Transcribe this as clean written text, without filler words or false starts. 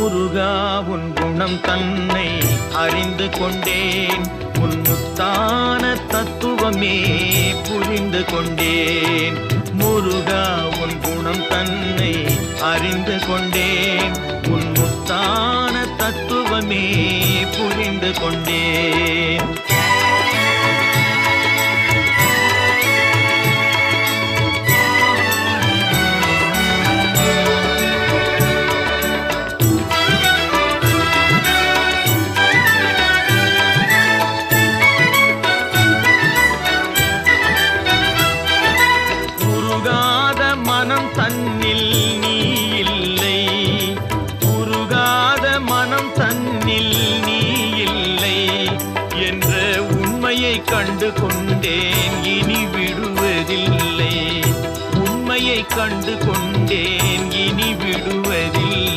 முருகா உன் குணம் தன்னை அறிந்து கொண்டேன், உன் முத்தான தத்துவமே புரிந்து கொண்டேன். முருகா உன் குணம் தன்னை அறிந்து கொண்டேன், உன் முத்தான தத்துவமே புரிந்து கொண்டேன். மனம் தன்னில் நீ இல்லை, உருகாத மனம் தன்னில் நீ இல்லை என்ற உண்மையை கண்டு கொண்டேன், இனி விடுவதில்லை. உண்மையை கண்டு கொண்டேன், இனி விடு